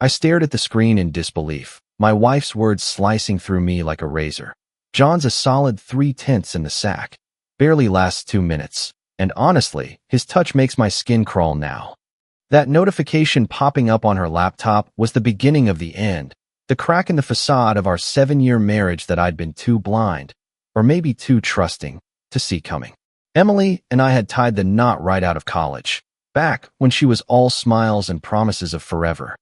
I stared at the screen in disbelief, my wife's words slicing through me like a razor. John's a solid 3/10 in the sack. Barely lasts 2 minutes. And honestly, his touch makes my skin crawl now. That notification popping up on her laptop was the beginning of the end, the crack in the facade of our 7-year marriage that I'd been too blind, or maybe too trusting, to see coming. Emily and I had tied the knot right out of college, back when she was all smiles and promises of forever.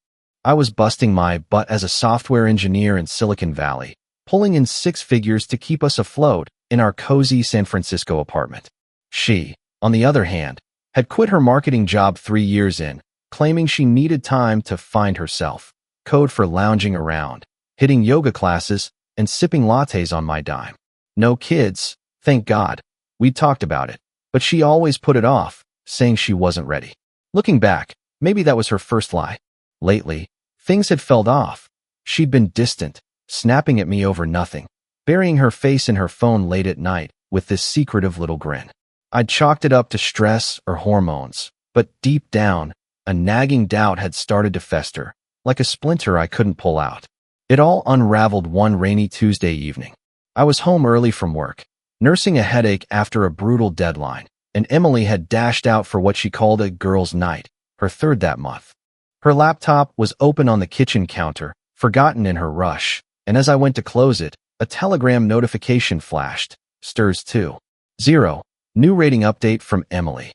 I was busting my butt as a software engineer in Silicon Valley, pulling in 6 figures to keep us afloat in our cozy San Francisco apartment. She, on the other hand, had quit her marketing job 3 years in, claiming she needed time to find herself, code for lounging around, hitting yoga classes, and sipping lattes on my dime. No kids, thank God. We'd talked about it, but she always put it off, saying she wasn't ready. Looking back, maybe that was her first lie. Lately, things had fell off. She'd been distant, snapping at me over nothing, burying her face in her phone late at night with this secretive little grin. I'd chalked it up to stress or hormones, but deep down, a nagging doubt had started to fester, like a splinter I couldn't pull out. It all unraveled one rainy Tuesday evening. I was home early from work, nursing a headache after a brutal deadline, and Emily had dashed out for what she called a girls' night, her 3rd that month. Her laptop was open on the kitchen counter, forgotten in her rush, and as I went to close it, a telegram notification flashed. Stirs 2.0. New rating update from Emily.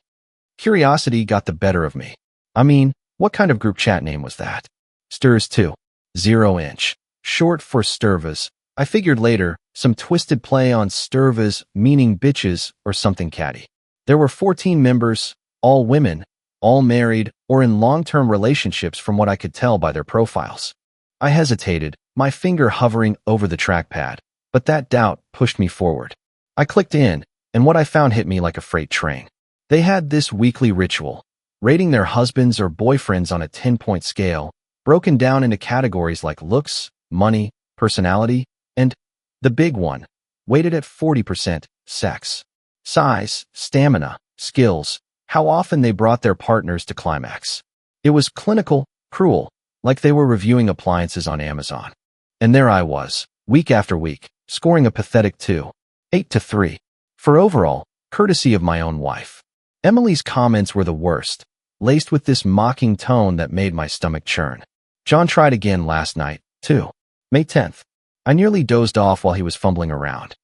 Curiosity got the better of me. I mean, what kind of group chat name was that? Stirs 2.0 inch. Short for Sturvas. I figured later, some twisted play on Sturvas meaning bitches or something catty. There were 14 members, all women, all married or in long-term relationships from what I could tell by their profiles. I hesitated, my finger hovering over the trackpad, but that doubt pushed me forward. I clicked in, and what I found hit me like a freight train. They had this weekly ritual, rating their husbands or boyfriends on a 10-point scale, broken down into categories like looks, money, personality, and, the big one, weighted at 40%, sex. Size, stamina, skills, how often they brought their partners to climax. It was clinical, cruel, like they were reviewing appliances on Amazon. And there I was, week after week, scoring a pathetic 2.8 for overall, courtesy of my own wife. Emily's comments were the worst, laced with this mocking tone that made my stomach churn. John tried again last night, too. May 10th. I nearly dozed off while he was fumbling around.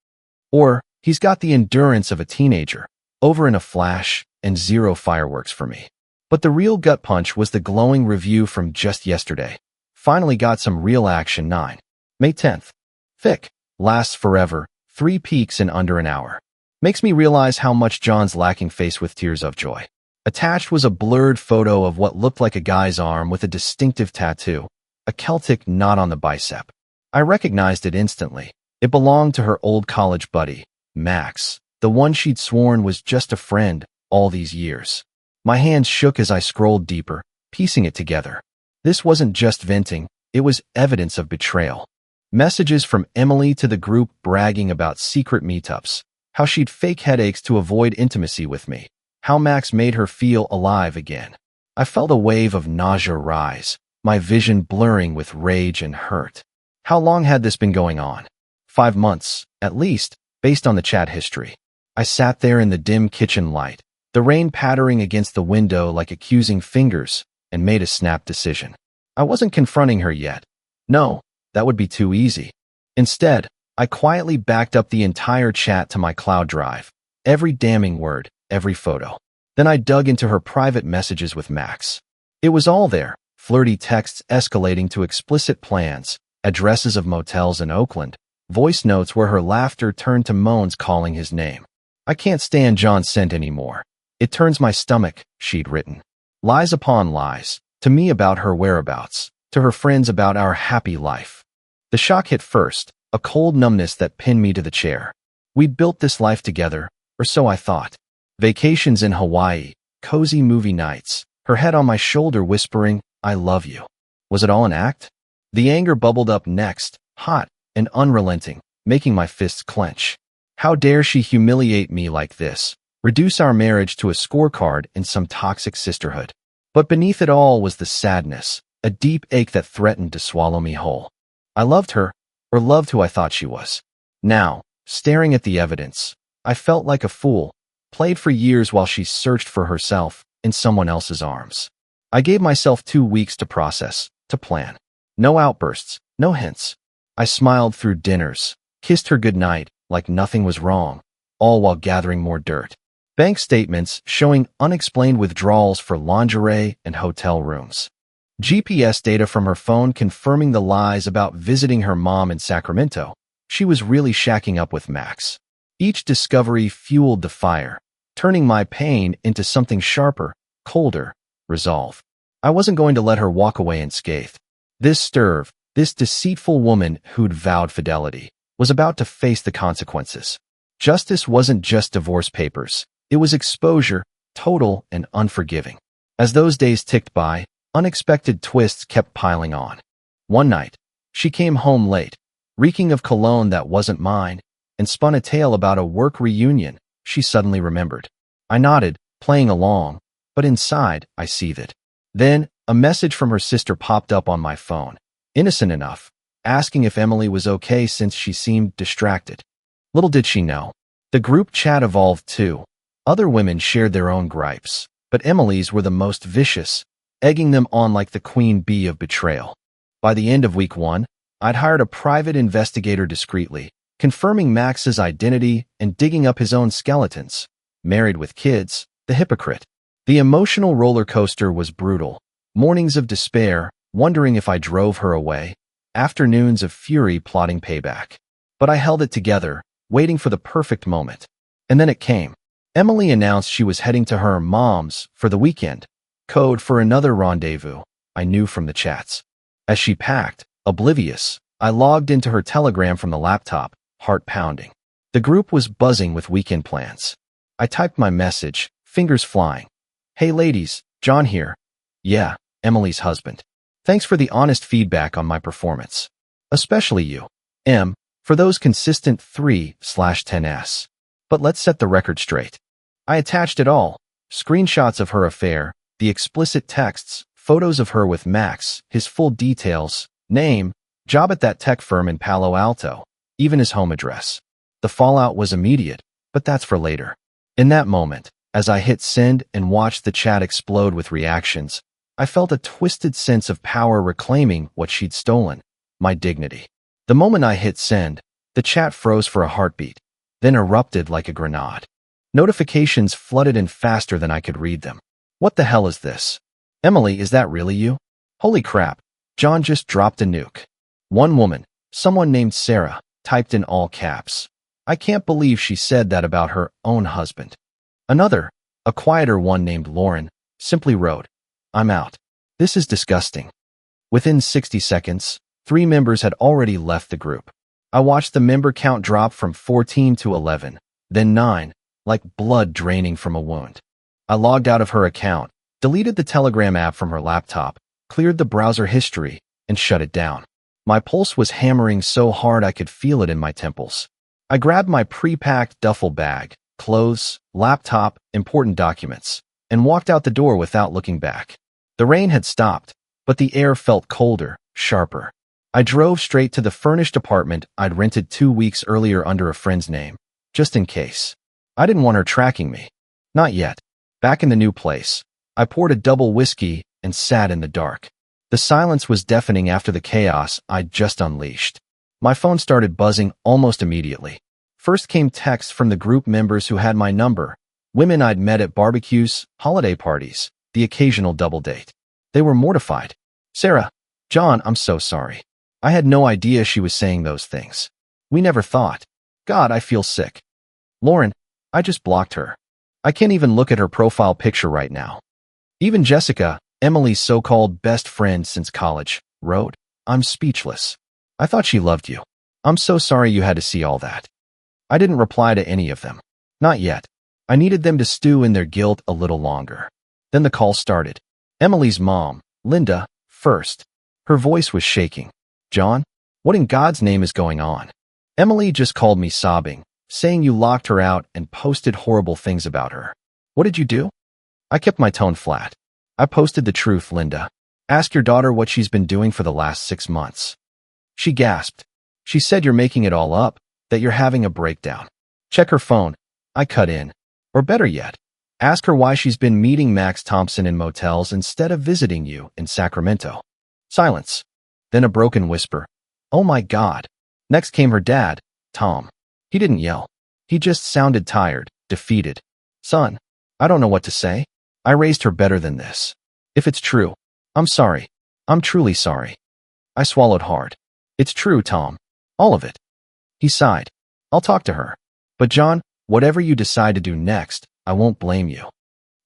Or, he's got the endurance of a teenager, over in a flash, and 0 fireworks for me. But the real gut punch was the glowing review from just yesterday. Finally got some real action. 9. May 10th. Thick, lasts forever, 3 peaks in under an hour. Makes me realize how much John's lacking face with tears of joy. Attached was a blurred photo of what looked like a guy's arm with a distinctive tattoo, a Celtic knot on the bicep. I recognized it instantly. It belonged to her old college buddy, Max, the one she'd sworn was just a friend all these years. My hands shook as I scrolled deeper, piecing it together. This wasn't just venting, it was evidence of betrayal. Messages from Emily to the group bragging about secret meetups, how she'd fake headaches to avoid intimacy with me, how Max made her feel alive again. I felt a wave of nausea rise, my vision blurring with rage and hurt. How long had this been going on? 5 months, at least, based on the chat history. I sat there in the dim kitchen light, the rain pattering against the window like accusing fingers, and made a snap decision. I wasn't confronting her yet. No, that would be too easy. Instead, I quietly backed up the entire chat to my cloud drive, every damning word, every photo. Then I dug into her private messages with Max. It was all there, flirty texts escalating to explicit plans, addresses of motels in Oakland, voice notes where her laughter turned to moans calling his name. I can't stand John Scent anymore. It turns my stomach, she'd written. Lies upon lies, to me about her whereabouts, to her friends about our happy life. The shock hit first, a cold numbness that pinned me to the chair. We'd built this life together, or so I thought. Vacations in Hawaii, cozy movie nights, her head on my shoulder whispering, I love you. Was it all an act? The anger bubbled up next, hot and unrelenting, making my fists clench. How dare she humiliate me like this, reduce our marriage to a scorecard in some toxic sisterhood. But beneath it all was the sadness, a deep ache that threatened to swallow me whole. I loved her, or loved who I thought she was. Now, staring at the evidence, I felt like a fool, played for years while she searched for herself in someone else's arms. I gave myself 2 weeks to process, to plan. No outbursts, no hints. I smiled through dinners, kissed her goodnight like nothing was wrong, all while gathering more dirt. Bank statements showing unexplained withdrawals for lingerie and hotel rooms. GPS data from her phone confirming the lies about visiting her mom in Sacramento. She was really shacking up with Max. Each discovery fueled the fire, turning my pain into something sharper, colder, resolve. I wasn't going to let her walk away unscathed. This deceitful woman who'd vowed fidelity, was about to face the consequences. Justice wasn't just divorce papers. It was exposure, total and unforgiving. As those days ticked by, unexpected twists kept piling on. One night, she came home late, reeking of cologne that wasn't mine, and spun a tale about a work reunion she suddenly remembered. I nodded, playing along, but inside, I seethed. Then, a message from her sister popped up on my phone, innocent enough, asking if Emily was okay since she seemed distracted. Little did she know. The group chat evolved too. Other women shared their own gripes, but Emily's were the most vicious, egging them on like the queen bee of betrayal. By the end of week 1, I'd hired a private investigator discreetly, confirming Max's identity and digging up his own skeletons. Married with kids, the hypocrite. The emotional roller coaster was brutal. Mornings of despair, wondering if I drove her away. Afternoons of fury plotting payback. But I held it together, waiting for the perfect moment. And then it came. Emily announced she was heading to her mom's for the weekend. Code for another rendezvous, I knew from the chats. As she packed, oblivious, I logged into her telegram from the laptop, heart pounding. The group was buzzing with weekend plans. I typed my message, fingers flying. Hey ladies, John here. Yeah, Emily's husband. Thanks for the honest feedback on my performance. Especially you, M, for those consistent 3/10s. But let's set the record straight. I attached it all. Screenshots of her affair, the explicit texts, photos of her with Max, his full details, name, job at that tech firm in Palo Alto, even his home address. The fallout was immediate, but that's for later. In that moment, as I hit send and watched the chat explode with reactions, I felt a twisted sense of power reclaiming what she'd stolen, my dignity. The moment I hit send, the chat froze for a heartbeat, then erupted like a grenade. Notifications flooded in faster than I could read them. What the hell is this? Emily, is that really you? Holy crap, John just dropped a nuke. One woman, someone named Sarah, typed in all caps. I can't believe she said that about her own husband. Another, a quieter one named Lauren, simply wrote, I'm out. This is disgusting. Within 60 seconds, 3 members had already left the group. I watched the member count drop from 14 to 11, then 9, like blood draining from a wound. I logged out of her account, deleted the Telegram app from her laptop, cleared the browser history, and shut it down. My pulse was hammering so hard I could feel it in my temples. I grabbed my pre-packed duffel bag, clothes, laptop, important documents, and walked out the door without looking back. The rain had stopped, but the air felt colder, sharper. I drove straight to the furnished apartment I'd rented 2 weeks earlier under a friend's name, just in case. I didn't want her tracking me. Not yet. Back in the new place, I poured a double whiskey and sat in the dark. The silence was deafening after the chaos I'd just unleashed. My phone started buzzing almost immediately. First came texts from the group members who had my number, women I'd met at barbecues, holiday parties, the occasional double date. They were mortified. Sarah, John, I'm so sorry. I had no idea she was saying those things. We never thought. God, I feel sick. Lauren, I just blocked her. I can't even look at her profile picture right now. Even Jessica, Emily's so-called best friend since college, wrote, I'm speechless. I thought she loved you. I'm so sorry you had to see all that. I didn't reply to any of them. Not yet. I needed them to stew in their guilt a little longer. Then the call started. Emily's mom, Linda, first. Her voice was shaking. John, what in God's name is going on? Emily just called me sobbing, saying you locked her out and posted horrible things about her. What did you do? I kept my tone flat. I posted the truth, Linda. Ask your daughter what she's been doing for the last 6 months. She gasped. She said you're making it all up, that you're having a breakdown. Check her phone. I cut in. Or better yet, ask her why she's been meeting Max Thompson in motels instead of visiting you in Sacramento. Silence. Then a broken whisper. Oh my God. Next came her dad, Tom. He didn't yell. He just sounded tired, defeated. Son, I don't know what to say. I raised her better than this. If it's true, I'm sorry. I'm truly sorry. I swallowed hard. It's true, Tom. All of it. He sighed. I'll talk to her. But John, whatever you decide to do next, I won't blame you.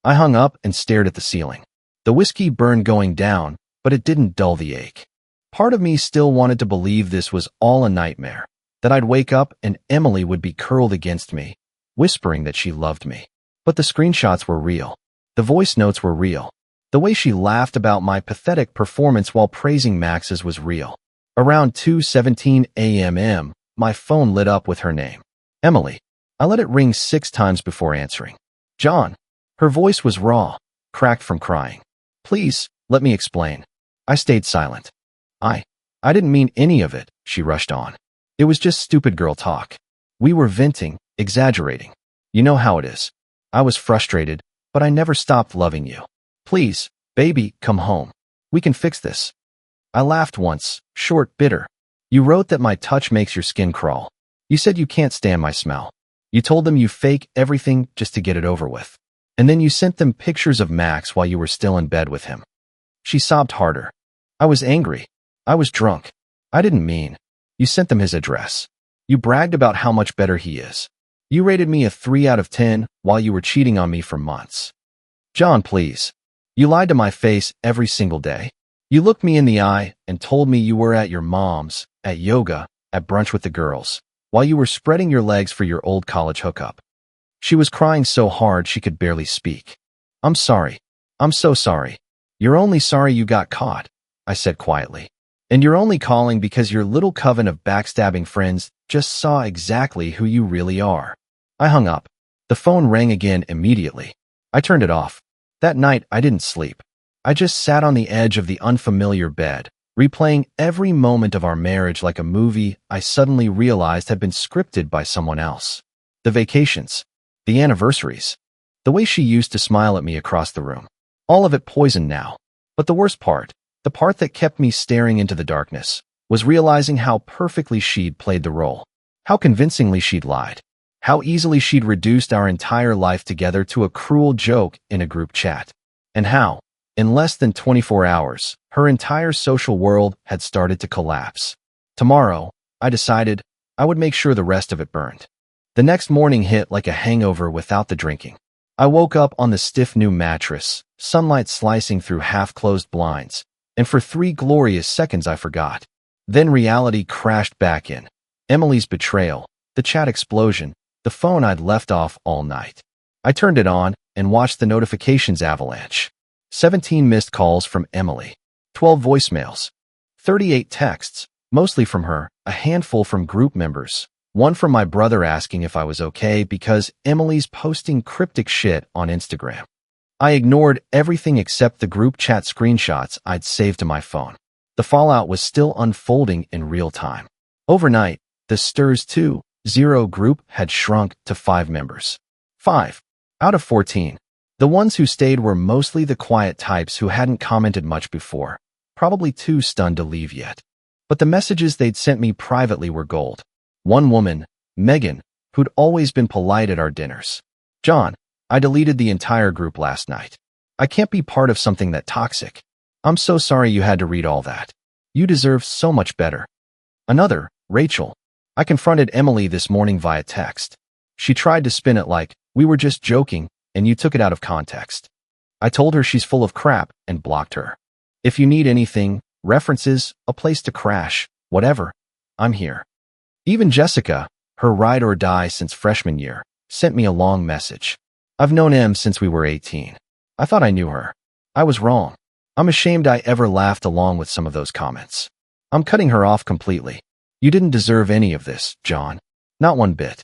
I hung up and stared at the ceiling. The whiskey burned going down, but it didn't dull the ache. Part of me still wanted to believe this was all a nightmare, that I'd wake up and Emily would be curled against me, whispering that she loved me. But the screenshots were real. The voice notes were real. The way she laughed about my pathetic performance while praising Max's was real. Around 2:17 a.m., my phone lit up with her name. Emily. I let it ring 6 times before answering. John. Her voice was raw, cracked from crying. Please, let me explain. I stayed silent. I didn't mean any of it, she rushed on. It was just stupid girl talk. We were venting, exaggerating. You know how it is. I was frustrated, but I never stopped loving you. Please, baby, come home. We can fix this. I laughed once, short, bitter. You wrote that my touch makes your skin crawl. You said you can't stand my smell. You told them you fake everything just to get it over with. And then you sent them pictures of Max while you were still in bed with him. She sobbed harder. I was angry. I was drunk. I didn't mean. You sent them his address. You bragged about how much better he is. You rated me a 3 out of 10 while you were cheating on me for months. John, please. You lied to my face every single day. You looked me in the eye and told me you were at your mom's, at yoga, at brunch with the girls, while you were spreading your legs for your old college hookup. She was crying so hard she could barely speak. I'm sorry. I'm so sorry. You're only sorry you got caught, I said quietly. And you're only calling because your little coven of backstabbing friends just saw exactly who you really are. I hung up. The phone rang again immediately. I turned it off. That night, I didn't sleep. I just sat on the edge of the unfamiliar bed, replaying every moment of our marriage like a movie I suddenly realized had been scripted by someone else. The vacations. The anniversaries. The way she used to smile at me across the room. All of it poisoned now. But the worst part, the part that kept me staring into the darkness, was realizing how perfectly she'd played the role. How convincingly she'd lied. How easily she'd reduced our entire life together to a cruel joke in a group chat. And how, in less than 24 hours, her entire social world had started to collapse. Tomorrow, I decided, I would make sure the rest of it burned. The next morning hit like a hangover without the drinking. I woke up on the stiff new mattress, sunlight slicing through half-closed blinds, and for 3 glorious seconds I forgot. Then reality crashed back in. Emily's betrayal, the chat explosion, the phone I'd left off all night. I turned it on and watched the notifications avalanche. 17 missed calls from Emily. 12 voicemails. 38 texts, mostly from her, a handful from group members. One from my brother asking if I was okay because Emily's posting cryptic shit on Instagram. I ignored everything except the group chat screenshots I'd saved to my phone. The fallout was still unfolding in real time. Overnight, the Stirs 2.0 group had shrunk to 5 members. 5 out of 14. The ones who stayed were mostly the quiet types who hadn't commented much before, probably too stunned to leave yet. But the messages they'd sent me privately were gold. One woman, Megan, who'd always been polite at our dinners. John, I deleted the entire group last night. I can't be part of something that toxic. I'm so sorry you had to read all that. You deserve so much better. Another, Rachel. I confronted Emily this morning via text. She tried to spin it like, we were just joking, and you took it out of context. I told her she's full of crap and blocked her. If you need anything, references, a place to crash, whatever, I'm here. Even Jessica, her ride or die since freshman year, sent me a long message. I've known Em since we were 18. I thought I knew her. I was wrong. I'm ashamed I ever laughed along with some of those comments. I'm cutting her off completely. You didn't deserve any of this, John. Not one bit.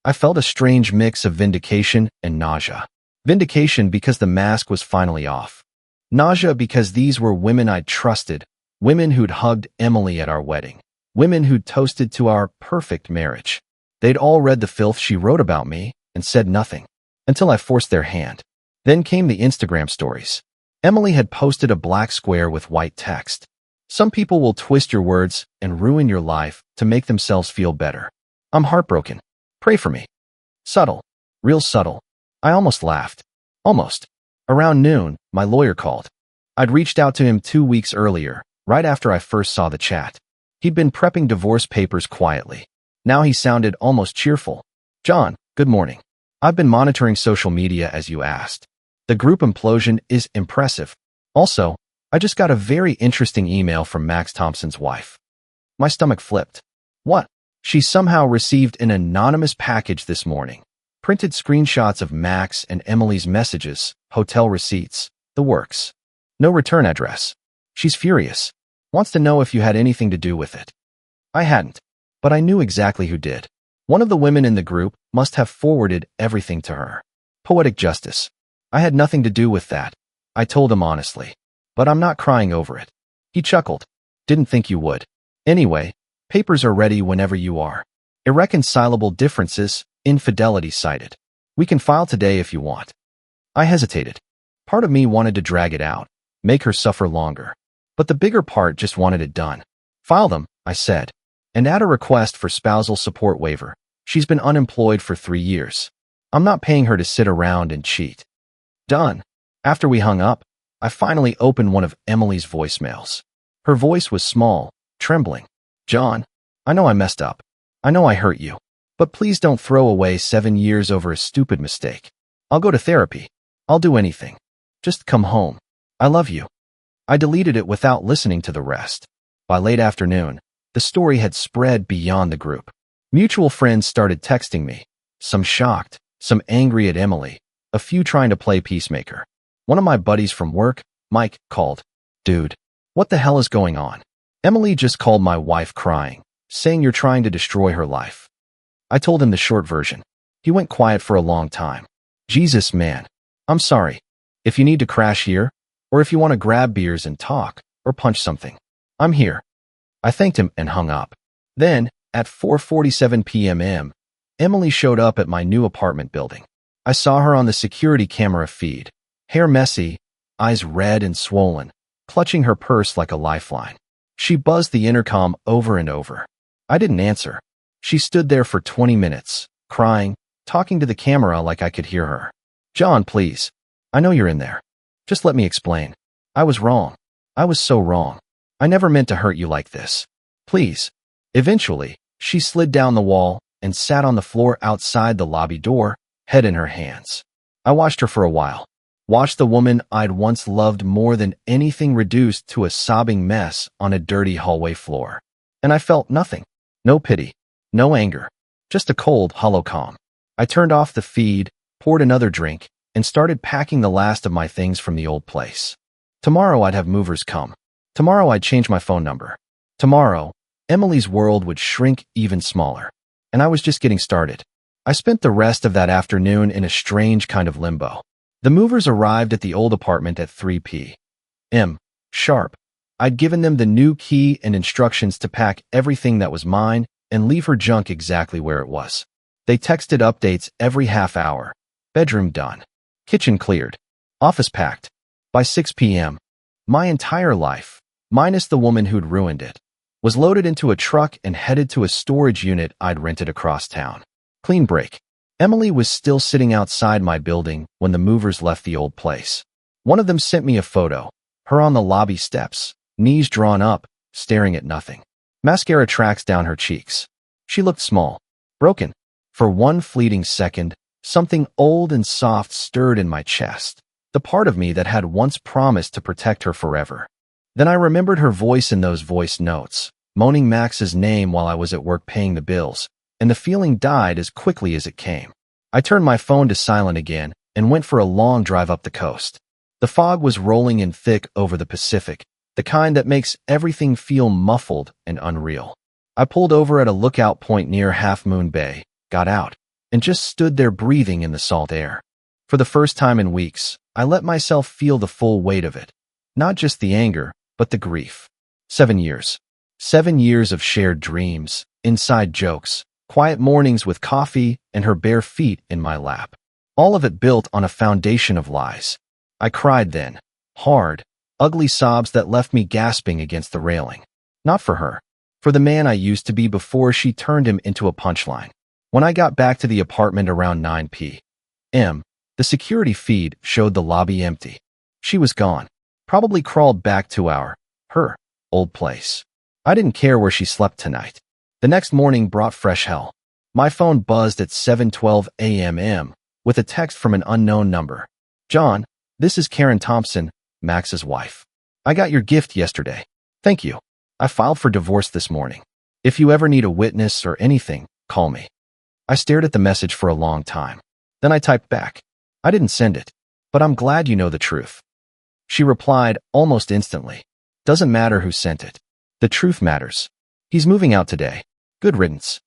I felt a strange mix of vindication and nausea. Vindication because the mask was finally off. Nausea because these were women I'd trusted, women who'd hugged Emily at our wedding, women who'd toasted to our perfect marriage. They'd all read the filth she wrote about me and said nothing, until I forced their hand. Then came the Instagram stories. Emily had posted a black square with white text. Some people will twist your words and ruin your life to make themselves feel better. I'm heartbroken. Pray for me. Subtle. Real subtle. I almost laughed. Almost. Around noon, my lawyer called. I'd reached out to him 2 weeks earlier, right after I first saw the chat. He'd been prepping divorce papers quietly. Now he sounded almost cheerful. John, good morning. I've been monitoring social media as you asked. The group implosion is impressive. Also, I just got a very interesting email from Max Thompson's wife. My stomach flipped. What? She somehow received an anonymous package this morning. Printed screenshots of Max and Emily's messages, hotel receipts, the works. No return address. She's furious. Wants to know if you had anything to do with it. I hadn't, but I knew exactly who did. One of the women in the group must have forwarded everything to her. Poetic justice. I had nothing to do with that. I told him honestly. But I'm not crying over it. He chuckled. Didn't think you would. Anyway, papers are ready whenever you are. Irreconcilable differences, infidelity cited. We can file today if you want. I hesitated. Part of me wanted to drag it out, make her suffer longer. But the bigger part just wanted it done. File them, I said. And add a request for spousal support waiver. She's been unemployed for 3 years. I'm not paying her to sit around and cheat. Done. After we hung up, I finally opened one of Emily's voicemails. Her voice was small, trembling. John, I know I messed up. I know I hurt you. But please don't throw away 7 years over a stupid mistake. I'll go to therapy. I'll do anything. Just come home. I love you. I deleted it without listening to the rest. By late afternoon, the story had spread beyond the group. Mutual friends started texting me, some shocked, some angry at Emily, a few trying to play peacemaker. One of my buddies from work, Mike, called. Dude, what the hell is going on? Emily just called my wife crying, saying you're trying to destroy her life. I told him the short version. He went quiet for a long time. Jesus, man. I'm sorry. If you need to crash here, or if you want to grab beers and talk, or punch something, I'm here. I thanked him and hung up. Then, at 4:47 p.m., Emily showed up at my new apartment building. I saw her on the security camera feed, hair messy, eyes red and swollen, clutching her purse like a lifeline. She buzzed the intercom over and over. I didn't answer. She stood there for 20 minutes, crying, talking to the camera like I could hear her. John, please. I know you're in there. Just let me explain. I was wrong. I was so wrong. I never meant to hurt you like this. Please. Eventually, she slid down the wall and sat on the floor outside the lobby door, head in her hands. I watched her for a while. Watched the woman I'd once loved more than anything reduced to a sobbing mess on a dirty hallway floor. And I felt nothing. No pity. No anger. Just a cold, hollow calm. I turned off the feed, poured another drink, and started packing the last of my things from the old place. Tomorrow I'd have movers come. Tomorrow I'd change my phone number. Tomorrow, Emily's world would shrink even smaller. And I was just getting started. I spent the rest of that afternoon in a strange kind of limbo. The movers arrived at the old apartment at 3 p.m. sharp. I'd given them the new key and instructions to pack everything that was mine and leave her junk exactly where it was. They texted updates every half hour. Bedroom done. Kitchen cleared. Office packed. By 6 p.m., my entire life, minus the woman who'd ruined it, was loaded into a truck and headed to a storage unit I'd rented across town. Clean break. Emily was still sitting outside my building when the movers left the old place. One of them sent me a photo, her on the lobby steps, knees drawn up, staring at nothing. Mascara tracks down her cheeks. She looked small, broken. For one fleeting second, something old and soft stirred in my chest, the part of me that had once promised to protect her forever. Then I remembered her voice in those voice notes, moaning Max's name while I was at work paying the bills, and the feeling died as quickly as it came. I turned my phone to silent again and went for a long drive up the coast. The fog was rolling in thick over the Pacific, the kind that makes everything feel muffled and unreal. I pulled over at a lookout point near Half Moon Bay, got out, and just stood there breathing in the salt air. For the first time in weeks, I let myself feel the full weight of it, Not just the anger, but the grief. 7 years. 7 years of shared dreams, inside jokes, quiet mornings with coffee, and her bare feet in my lap. All of it built on a foundation of lies. I cried then. Hard, ugly sobs that left me gasping against the railing. Not for her. For the man I used to be before she turned him into a punchline. When I got back to the apartment around 9 p.m., the security feed showed the lobby empty. She was gone. Probably crawled back to her old place. I didn't care where she slept tonight. The next morning brought fresh hell. My phone buzzed at 7:12 a.m. with a text from an unknown number. John, this is Karen Thompson, Max's wife. I got your gift yesterday. Thank you. I filed for divorce this morning. If you ever need a witness or anything, call me. I stared at the message for a long time. Then I typed back. I didn't send it, but I'm glad you know the truth. She replied almost instantly. Doesn't matter who sent it. The truth matters. He's moving out today. Good riddance.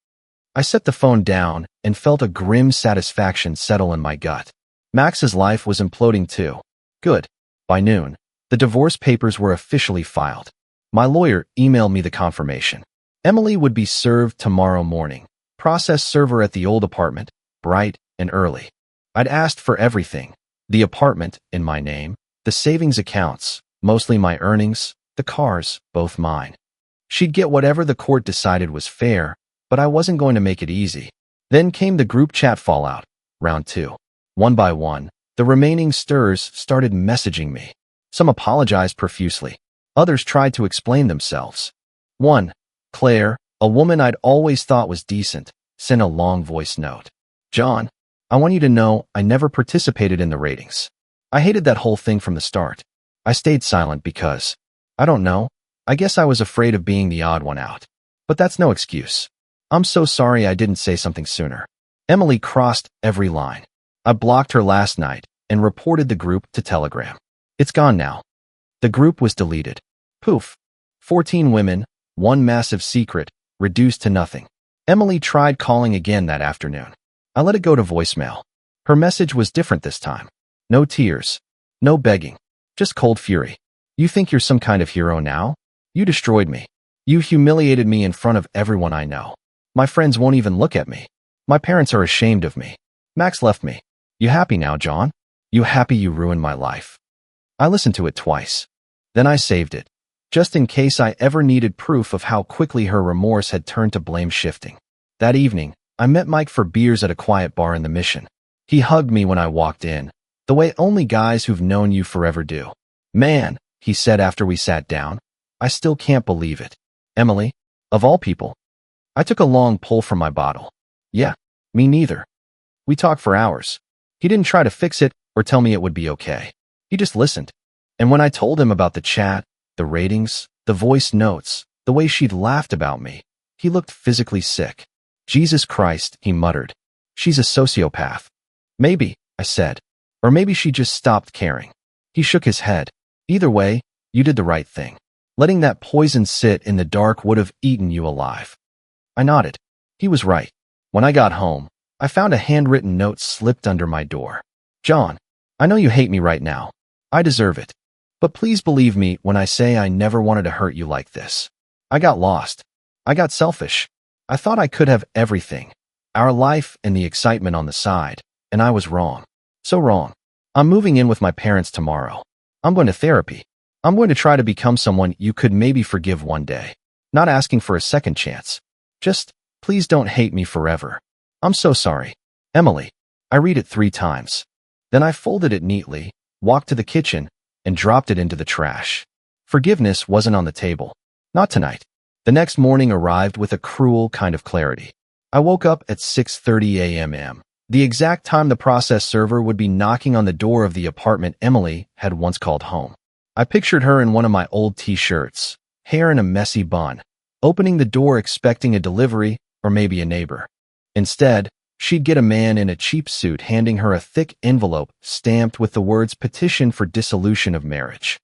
I set the phone down and felt a grim satisfaction settle in my gut. Max's life was imploding too. Good. By noon, the divorce papers were officially filed. My lawyer emailed me the confirmation. Emily would be served tomorrow morning. Process server at the old apartment, bright and early. I'd asked for everything. The apartment, in my name, the savings accounts, mostly my earnings, the cars, both mine. She'd get whatever the court decided was fair, but I wasn't going to make it easy. Then came the group chat fallout, round 2. One by one, the remaining stirs started messaging me. Some apologized profusely. Others tried to explain themselves. One, Claire, a woman I'd always thought was decent, sent a long voice note. John, I want you to know I never participated in the ratings. I hated that whole thing from the start. I stayed silent because, I don't know, I guess I was afraid of being the odd one out. But that's no excuse. I'm so sorry I didn't say something sooner. Emily crossed every line. I blocked her last night and reported the group to Telegram. It's gone now. The group was deleted. Poof. 14 women, one massive secret, reduced to nothing. Emily tried calling again that afternoon. I let it go to voicemail. Her message was different this time. No tears. No begging. Just cold fury. You think you're some kind of hero now? You destroyed me. You humiliated me in front of everyone I know. My friends won't even look at me. My parents are ashamed of me. Max left me. You happy now, John? You happy you ruined my life? I listened to it twice. Then I saved it, just in case I ever needed proof of how quickly her remorse had turned to blame shifting. That evening, I met Mike for beers at a quiet bar in the Mission. He hugged me when I walked in, the way only guys who've known you forever do. Man, he said after we sat down, I still can't believe it. Emily, of all people. I took a long pull from my bottle. Yeah, me neither. We talked for hours. He didn't try to fix it or tell me it would be okay. He just listened. And when I told him about the chat, the ratings, the voice notes, the way she'd laughed about me, he looked physically sick. Jesus Christ, he muttered. She's a sociopath. Maybe, I said. Or maybe she just stopped caring. He shook his head. Either way, you did the right thing. Letting that poison sit in the dark would have eaten you alive. I nodded. He was right. When I got home, I found a handwritten note slipped under my door. John, I know you hate me right now. I deserve it. But please believe me when I say I never wanted to hurt you like this. I got lost. I got selfish. I thought I could have everything. Our life and the excitement on the side. And I was wrong. So wrong. I'm moving in with my parents tomorrow. I'm going to therapy. I'm going to try to become someone you could maybe forgive one day. Not asking for a second chance. Just, please don't hate me forever. I'm so sorry. Emily. I read it 3 times. Then I folded it neatly, walked to the kitchen, and dropped it into the trash. Forgiveness wasn't on the table. Not tonight. The next morning arrived with a cruel kind of clarity. I woke up at 6:30 a.m., the exact time the process server would be knocking on the door of the apartment Emily had once called home. I pictured her in one of my old t-shirts, hair in a messy bun, opening the door expecting a delivery or maybe a neighbor. Instead, she'd get a man in a cheap suit handing her a thick envelope stamped with the words petition for dissolution of marriage.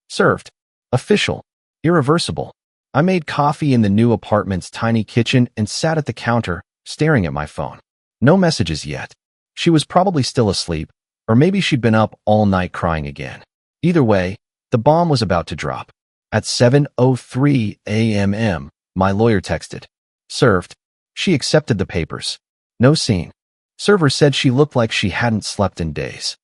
Served. Official. Irreversible. I made coffee in the new apartment's tiny kitchen and sat at the counter, staring at my phone. No messages yet. She was probably still asleep, or maybe she'd been up all night crying again. Either way, The bomb was about to drop. At 7:03 a.m., my lawyer texted. Served. She accepted the papers. No scene. Server said she looked like she hadn't slept in days.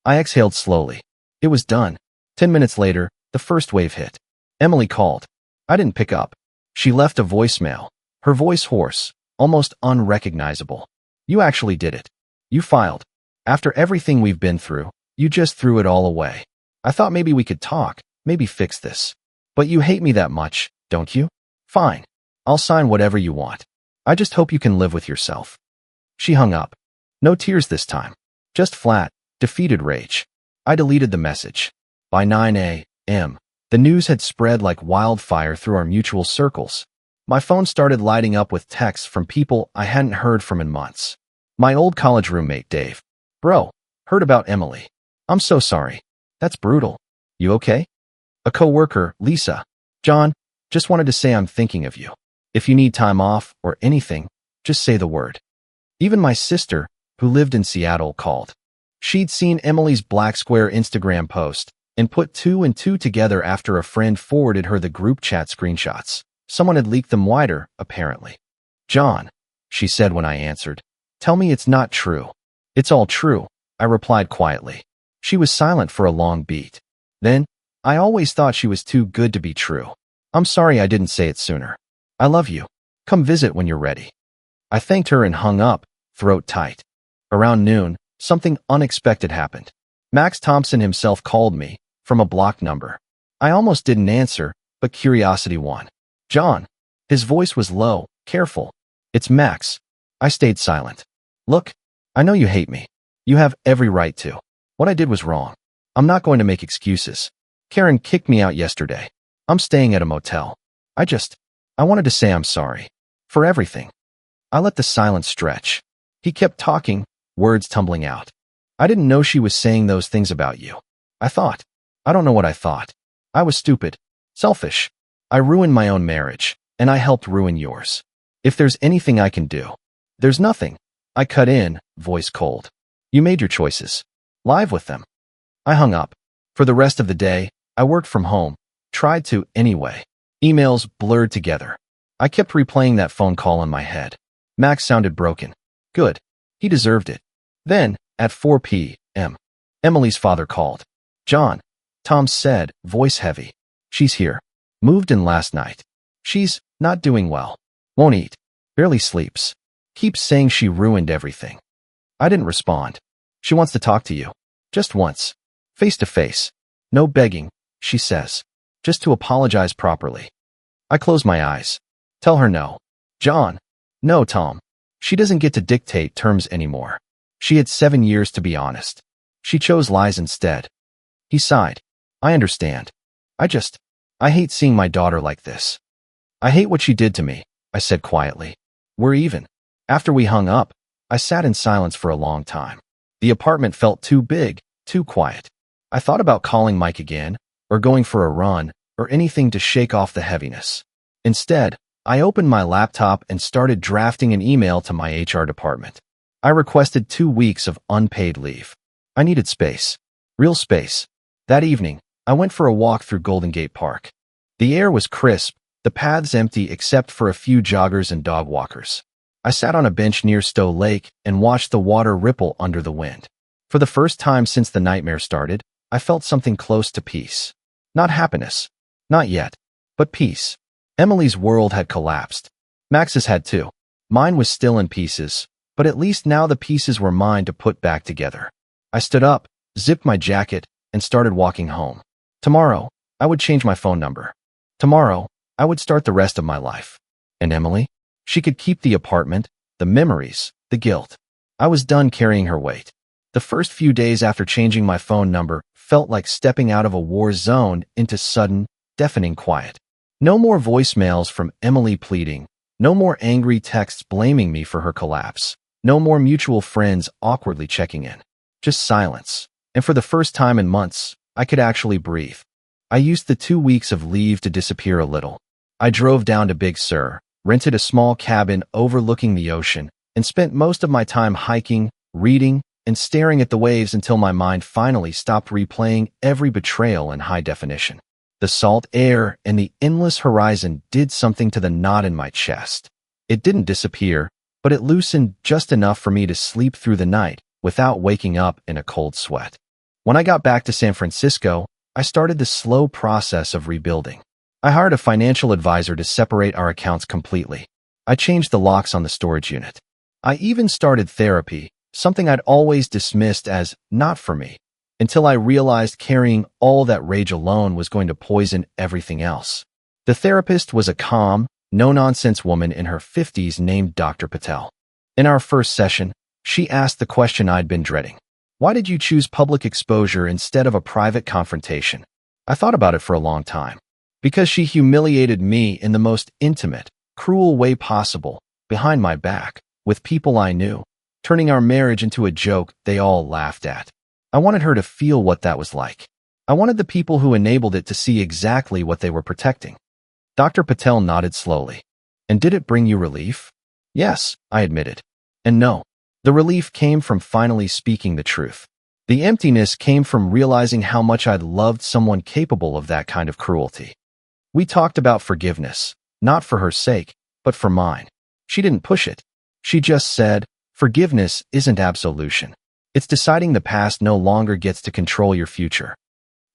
I exhaled slowly. It was done. 10 minutes later, the first wave hit. Emily called. I didn't pick up. She left a voicemail. Her voice hoarse, almost unrecognizable. You actually did it. You filed. After everything we've been through, you just threw it all away. I thought maybe we could talk, maybe fix this. But you hate me that much, don't you? Fine. I'll sign whatever you want. I just hope you can live with yourself. She hung up. No tears this time. Just flat, defeated rage. I deleted the message. By 9 a.m., the news had spread like wildfire through our mutual circles. My phone started lighting up with texts from people I hadn't heard from in months. My old college roommate, Dave. Bro, heard about Emily. I'm so sorry. That's brutal. You okay? A coworker, Lisa. John, just wanted to say I'm thinking of you. If you need time off or anything, just say the word. Even my sister, who lived in Seattle, called. She'd seen Emily's Black Square Instagram post and put two and two together after a friend forwarded her the group chat screenshots. Someone had leaked them wider, apparently. John, she said when I answered, tell me it's not true. It's all true, I replied quietly. She was silent for a long beat. Then, I always thought she was too good to be true. I'm sorry I didn't say it sooner. I love you. Come visit when you're ready. I thanked her and hung up, throat tight. Around noon, something unexpected happened. Max Thompson himself called me, from a blocked number. I almost didn't answer, but curiosity won. John. His voice was low, careful. It's Max. I stayed silent. Look, I know you hate me. You have every right to. What I did was wrong. I'm not going to make excuses. Karen kicked me out yesterday. I'm staying at a motel. I wanted to say I'm sorry. For everything. I let the silence stretch. He kept talking, words tumbling out. I didn't know she was saying those things about you. I don't know what I thought. I was stupid. Selfish. I ruined my own marriage, and I helped ruin yours. If there's anything I can do. There's nothing. I cut in, voice cold. You made your choices. Live with them. I hung up. For the rest of the day, I worked from home. Tried to, anyway. Emails blurred together. I kept replaying that phone call in my head. Max sounded broken. Good. He deserved it. Then, at 4 p.m., Emily's father called. John. Tom said, voice heavy. She's here. Moved in last night. She's not doing well. Won't eat. Barely sleeps. Keeps saying she ruined everything. I didn't respond. She wants to talk to you. Just once. Face to face. No begging, she says. Just to apologize properly. I close my eyes. Tell her no. John. No, Tom. She doesn't get to dictate terms anymore. She had 7 years to be honest. She chose lies instead. He sighed. I understand. I hate seeing my daughter like this. I hate what she did to me, I said quietly. We're even. After we hung up, I sat in silence for a long time. The apartment felt too big, too quiet. I thought about calling Mike again, or going for a run, or anything to shake off the heaviness. Instead, I opened my laptop and started drafting an email to my HR department. I requested 2 weeks of unpaid leave. I needed space. Real space. That evening, I went for a walk through Golden Gate Park. The air was crisp, the paths empty except for a few joggers and dog walkers. I sat on a bench near Stowe Lake and watched the water ripple under the wind. For the first time since the nightmare started, I felt something close to peace. Not happiness. Not yet. But peace. Emily's world had collapsed. Max's had too. Mine was still in pieces, but at least now the pieces were mine to put back together. I stood up, zipped my jacket, and started walking home. Tomorrow, I would change my phone number. Tomorrow, I would start the rest of my life. And Emily? She could keep the apartment, the memories, the guilt. I was done carrying her weight. The first few days after changing my phone number felt like stepping out of a war zone into sudden, deafening quiet. No more voicemails from Emily pleading. No more angry texts blaming me for her collapse. No more mutual friends awkwardly checking in. Just silence. And for the first time in months, I could actually breathe. I used the 2 weeks of leave to disappear a little. I drove down to Big Sur, rented a small cabin overlooking the ocean, and spent most of my time hiking, reading, and staring at the waves until my mind finally stopped replaying every betrayal in high definition. The salt air and the endless horizon did something to the knot in my chest. It didn't disappear, but it loosened just enough for me to sleep through the night without waking up in a cold sweat. When I got back to San Francisco, I started the slow process of rebuilding. I hired a financial advisor to separate our accounts completely. I changed the locks on the storage unit. I even started therapy, something I'd always dismissed as not for me, until I realized carrying all that rage alone was going to poison everything else. The therapist was a calm, no-nonsense woman in her 50s named Dr. Patel. In our first session, she asked the question I'd been dreading. Why did you choose public exposure instead of a private confrontation? I thought about it for a long time. Because she humiliated me in the most intimate, cruel way possible, behind my back, with people I knew, turning our marriage into a joke they all laughed at. I wanted her to feel what that was like. I wanted the people who enabled it to see exactly what they were protecting. Dr. Patel nodded slowly. And did it bring you relief? Yes, I admitted. And no. The relief came from finally speaking the truth. The emptiness came from realizing how much I'd loved someone capable of that kind of cruelty. We talked about forgiveness, not for her sake, but for mine. She didn't push it. She just said, forgiveness isn't absolution. It's deciding the past no longer gets to control your future.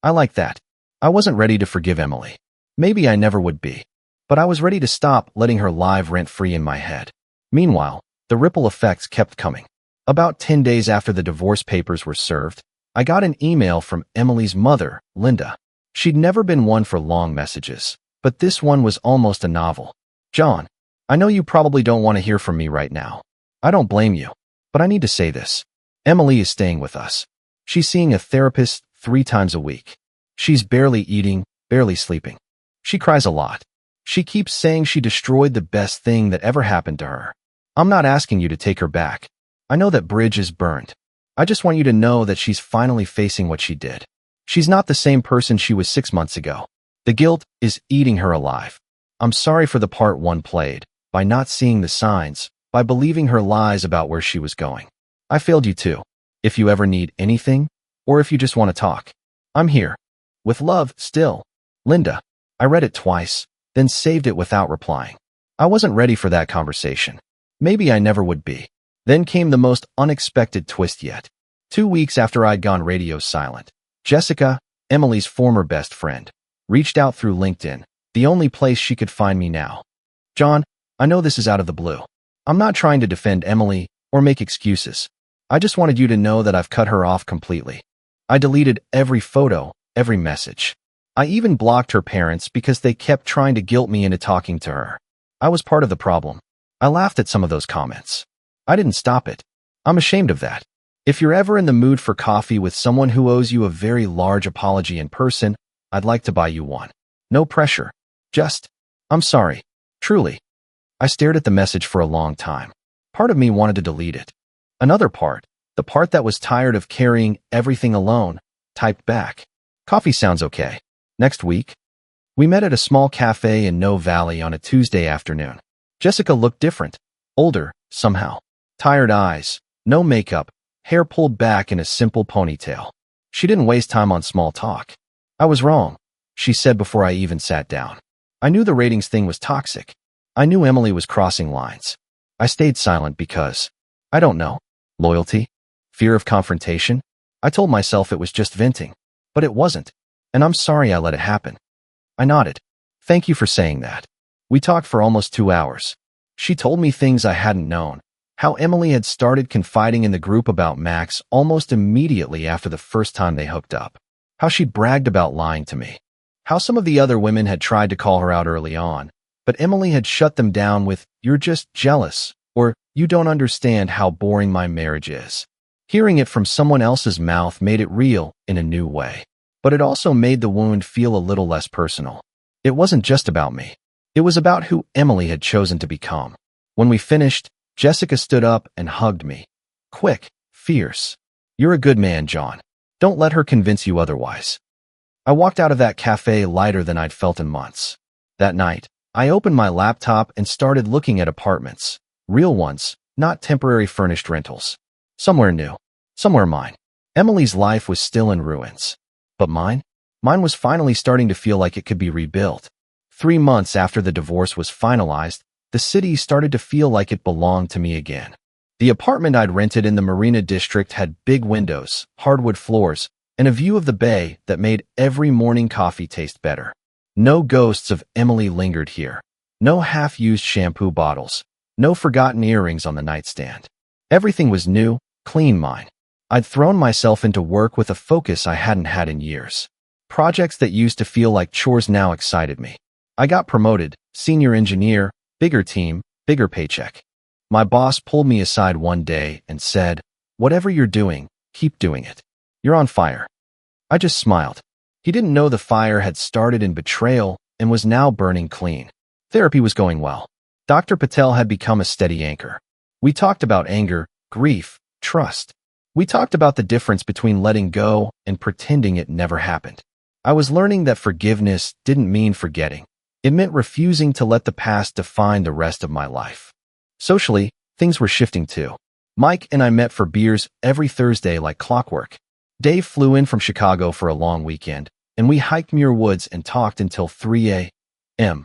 I like that. I wasn't ready to forgive Emily. Maybe I never would be. But I was ready to stop letting her live rent-free in my head. Meanwhile, the ripple effects kept coming. About 10 days after the divorce papers were served, I got an email from Emily's mother, Linda. She'd never been one for long messages, but this one was almost a novel. John, I know you probably don't want to hear from me right now. I don't blame you, but I need to say this. Emily is staying with us. She's seeing a therapist 3 times a week. She's barely eating, barely sleeping. She cries a lot. She keeps saying she destroyed the best thing that ever happened to her. I'm not asking you to take her back. I know that bridge is burned. I just want you to know that she's finally facing what she did. She's not the same person she was 6 months ago. The guilt is eating her alive. I'm sorry for the part one played, by not seeing the signs, by believing her lies about where she was going. I failed you too. If you ever need anything, or if you just want to talk, I'm here. With love, still. Linda. I read it twice, then saved it without replying. I wasn't ready for that conversation. Maybe I never would be. Then came the most unexpected twist yet. 2 weeks after I'd gone radio silent, Jessica, Emily's former best friend, reached out through LinkedIn, the only place she could find me now. John, I know this is out of the blue. I'm not trying to defend Emily or make excuses. I just wanted you to know that I've cut her off completely. I deleted every photo, every message. I even blocked her parents because they kept trying to guilt me into talking to her. I was part of the problem. I laughed at some of those comments. I didn't stop it. I'm ashamed of that. If you're ever in the mood for coffee with someone who owes you a very large apology in person, I'd like to buy you one. No pressure. Just, I'm sorry. Truly. I stared at the message for a long time. Part of me wanted to delete it. Another part, the part that was tired of carrying everything alone, typed back. Coffee sounds okay. Next week? We met at a small cafe in No Valley on a Tuesday afternoon. Jessica looked different. Older, somehow. Tired eyes, no makeup, hair pulled back in a simple ponytail. She didn't waste time on small talk. I was wrong, she said before I even sat down. I knew the ratings thing was toxic. I knew Emily was crossing lines. I stayed silent because, I don't know, loyalty? Fear of confrontation? I told myself it was just venting. But it wasn't. And I'm sorry I let it happen. I nodded. Thank you for saying that. We talked for almost 2 hours. She told me things I hadn't known. How Emily had started confiding in the group about Max almost immediately after the first time they hooked up. How she'd bragged about lying to me. How some of the other women had tried to call her out early on, but Emily had shut them down with, "You're just jealous," or "You don't understand how boring my marriage is." Hearing it from someone else's mouth made it real in a new way. But it also made the wound feel a little less personal. It wasn't just about me. It was about who Emily had chosen to become. When we finished, Jessica stood up and hugged me. Quick, fierce. You're a good man, John. Don't let her convince you otherwise. I walked out of that cafe lighter than I'd felt in months. That night, I opened my laptop and started looking at apartments. Real ones, not temporary furnished rentals. Somewhere new. Somewhere mine. Emily's life was still in ruins. But mine? Mine was finally starting to feel like it could be rebuilt. 3 months after the divorce was finalized, the city started to feel like it belonged to me again. The apartment I'd rented in the Marina District had big windows, hardwood floors, and a view of the bay that made every morning coffee taste better. No ghosts of Emily lingered here. No half-used shampoo bottles. No forgotten earrings on the nightstand. Everything was new, clean mine. I'd thrown myself into work with a focus I hadn't had in years. Projects that used to feel like chores now excited me. I got promoted, senior engineer, bigger team, bigger paycheck. My boss pulled me aside one day and said, "Whatever you're doing, keep doing it. You're on fire." I just smiled. He didn't know the fire had started in betrayal and was now burning clean. Therapy was going well. Dr. Patel had become a steady anchor. We talked about anger, grief, trust. We talked about the difference between letting go and pretending it never happened. I was learning that forgiveness didn't mean forgetting. It meant refusing to let the past define the rest of my life. Socially, things were shifting too. Mike and I met for beers every Thursday like clockwork. Dave flew in from Chicago for a long weekend, and we hiked Muir Woods and talked until 3 a.m.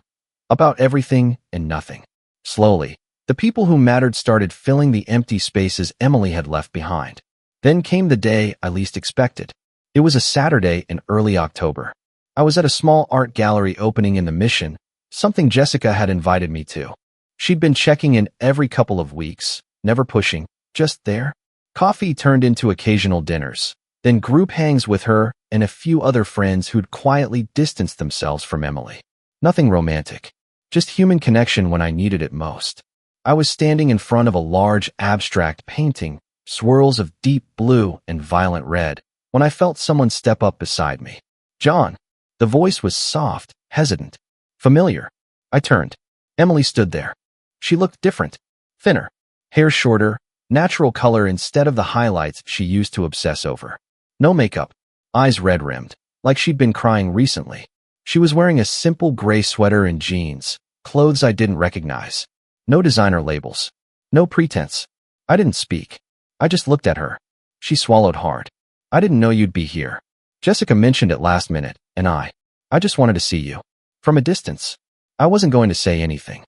about everything and nothing. Slowly, the people who mattered started filling the empty spaces Emily had left behind. Then came the day I least expected. It was a Saturday in early October. I was at a small art gallery opening in the Mission, something Jessica had invited me to. She'd been checking in every couple of weeks, never pushing, just there. Coffee turned into occasional dinners, then group hangs with her and a few other friends who'd quietly distanced themselves from Emily. Nothing romantic, just human connection when I needed it most. I was standing in front of a large abstract painting, swirls of deep blue and violent red, when I felt someone step up beside me. "John." The voice was soft, hesitant, familiar. I turned. Emily stood there. She looked different, thinner, hair shorter, natural color instead of the highlights she used to obsess over. No makeup, eyes red-rimmed, like she'd been crying recently. She was wearing a simple gray sweater and jeans, clothes I didn't recognize. No designer labels. No pretense. I didn't speak. I just looked at her. She swallowed hard. "I didn't know you'd be here. Jessica mentioned it last minute, and I just wanted to see you." From a distance. I wasn't going to say anything.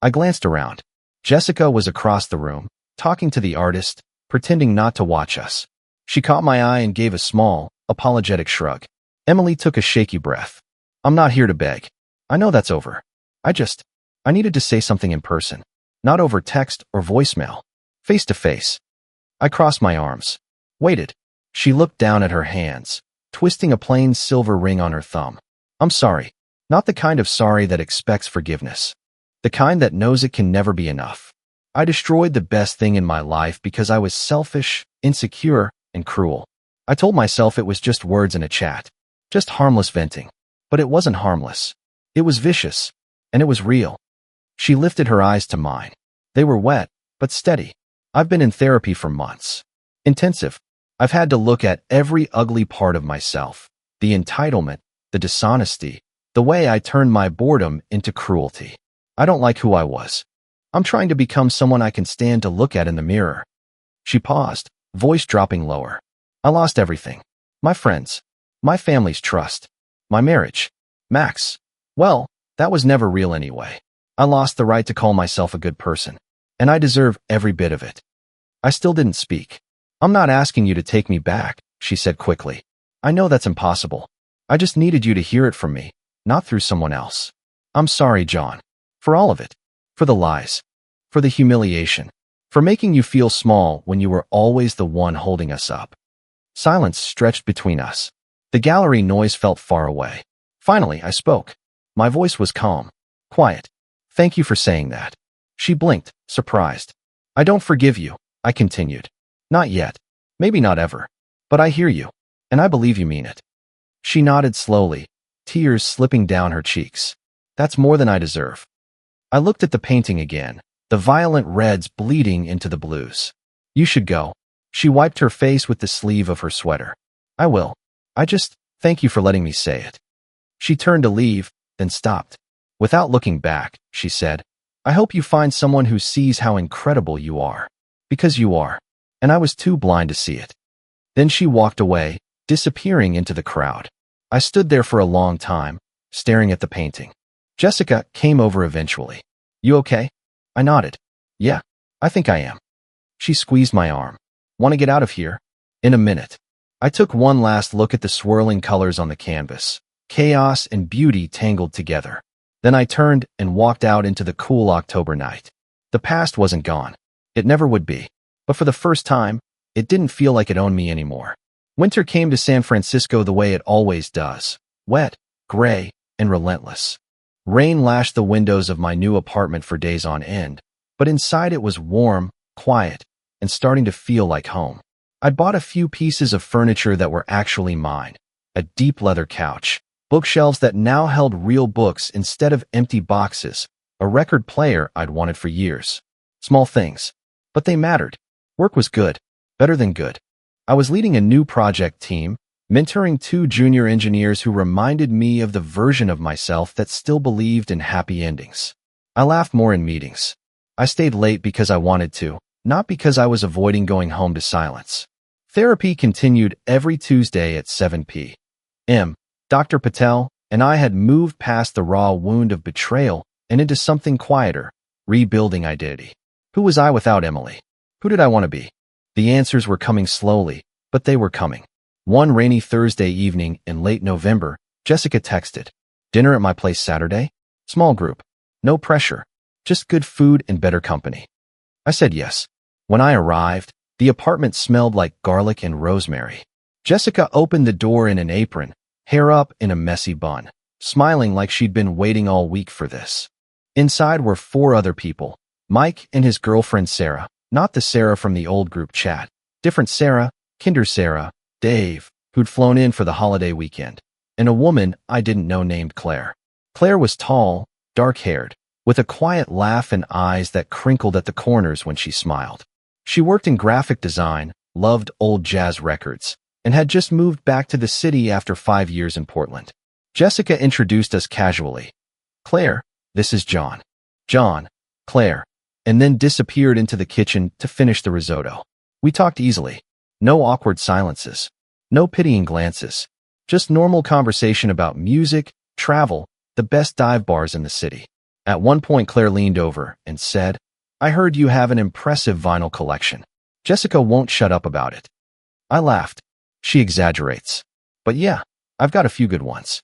I glanced around. Jessica was across the room, talking to the artist, pretending not to watch us. She caught my eye and gave a small, apologetic shrug. Emily took a shaky breath. "I'm not here to beg. I know that's over. I needed to say something in person. Not over text or voicemail. Face to face." I crossed my arms. Waited. She looked down at her hands, twisting a plain silver ring on her thumb. "I'm sorry. Not the kind of sorry that expects forgiveness. The kind that knows it can never be enough. I destroyed the best thing in my life because I was selfish, insecure, and cruel. I told myself it was just words in a chat. Just harmless venting. But it wasn't harmless. It was vicious. And it was real." She lifted her eyes to mine. They were wet, but steady. "I've been in therapy for months. Intensive. I've had to look at every ugly part of myself. The entitlement, the dishonesty, the way I turned my boredom into cruelty. I don't like who I was. I'm trying to become someone I can stand to look at in the mirror." She paused, voice dropping lower. "I lost everything. My friends. My family's trust. My marriage. Max. Well, that was never real anyway. I lost the right to call myself a good person. And I deserve every bit of it." I still didn't speak. "I'm not asking you to take me back," she said quickly. "I know that's impossible. I just needed you to hear it from me, not through someone else. I'm sorry, John. For all of it. For the lies. For the humiliation. For making you feel small when you were always the one holding us up." Silence stretched between us. The gallery noise felt far away. Finally, I spoke. My voice was calm, quiet. "Thank you for saying that." She blinked, surprised. "I don't forgive you," I continued. "Not yet. Maybe not ever. But I hear you. And I believe you mean it." She nodded slowly, tears slipping down her cheeks. "That's more than I deserve." I looked at the painting again, the violent reds bleeding into the blues. "You should go." She wiped her face with the sleeve of her sweater. "I will. Thank you for letting me say it." She turned to leave, then stopped. Without looking back, she said, "I hope you find someone who sees how incredible you are. Because you are." and I was too blind to see it. Then she walked away, disappearing into the crowd. I stood there for a long time, staring at the painting. Jessica came over eventually. "You okay?" I nodded. "Yeah, I think I am." She squeezed my arm. "Want to get out of here?" "In a minute." I took one last look at the swirling colors on the canvas. Chaos and beauty tangled together. Then I turned and walked out into the cool October night. The past wasn't gone. It never would be. But for the first time, it didn't feel like it owned me anymore. Winter came to San Francisco the way it always does. Wet, gray, and relentless. Rain lashed the windows of my new apartment for days on end, but inside it was warm, quiet, and starting to feel like home. I'd bought a few pieces of furniture that were actually mine. A deep leather couch, bookshelves that now held real books instead of empty boxes, a record player I'd wanted for years. Small things, but they mattered. Work was good, better than good. I was leading a new project team, mentoring 2 junior engineers who reminded me of the version of myself that still believed in happy endings. I laughed more in meetings. I stayed late because I wanted to, not because I was avoiding going home to silence. Therapy continued every Tuesday at 7 p.m. Dr. Patel and I had moved past the raw wound of betrayal and into something quieter, rebuilding identity. Who was I without Emily? Who did I want to be? The answers were coming slowly, but they were coming. One rainy Thursday evening in late November, Jessica texted, "Dinner at my place Saturday? Small group. No pressure. Just good food and better company." I said yes. When I arrived, the apartment smelled like garlic and rosemary. Jessica opened the door in an apron, hair up in a messy bun, smiling like she'd been waiting all week for this. Inside were 4 other people, Mike and his girlfriend Sarah, not the Sarah from the old group chat, different Sarah, Kinder Sarah, Dave, who'd flown in for the holiday weekend, and a woman I didn't know named Claire. Claire was tall, dark-haired, with a quiet laugh and eyes that crinkled at the corners when she smiled. She worked in graphic design, loved old jazz records, and had just moved back to the city after 5 years in Portland. Jessica introduced us casually. "Claire, this is John." "John, Claire," and then disappeared into the kitchen to finish the risotto. We talked easily. No awkward silences. No pitying glances. Just normal conversation about music, travel, the best dive bars in the city. At one point, Claire leaned over and said, "I heard you have an impressive vinyl collection." Jessica won't shut up about it. I laughed. She exaggerates. But yeah, I've got a few good ones.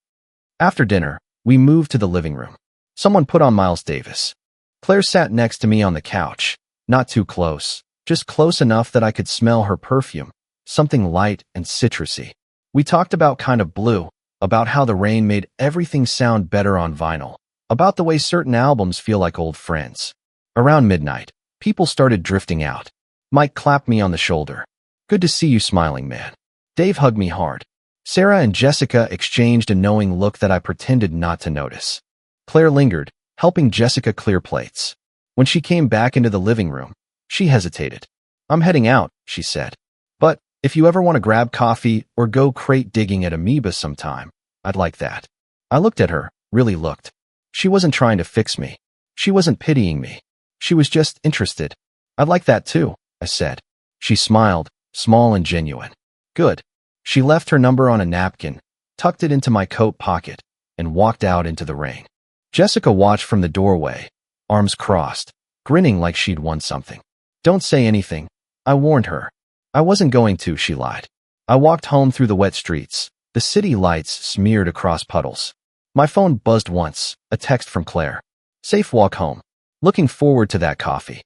After dinner, we moved to the living room. Someone put on Miles Davis. Claire sat next to me on the couch, not too close, just close enough that I could smell her perfume, something light and citrusy. We talked about Kind of Blue, about how the rain made everything sound better on vinyl, about the way certain albums feel like old friends. Around midnight, people started drifting out. Mike clapped me on the shoulder. "Good to see you smiling, man." Dave hugged me hard. Sarah and Jessica exchanged a knowing look that I pretended not to notice. Claire lingered, helping Jessica clear plates. When she came back into the living room, she hesitated. "I'm heading out," she said. "But if you ever want to grab coffee or go crate digging at Amoeba sometime, I'd like that." I looked at her, really looked. She wasn't trying to fix me. She wasn't pitying me. She was just interested. "I'd like that too," I said. She smiled, small and genuine. "Good." She left her number on a napkin, tucked it into my coat pocket, and walked out into the rain. Jessica watched from the doorway, arms crossed, grinning like she'd won something. "Don't say anything," I warned her. "I wasn't going to," she lied. I walked home through the wet streets, the city lights smeared across puddles. My phone buzzed once, a text from Claire. "Safe walk home. Looking forward to that coffee."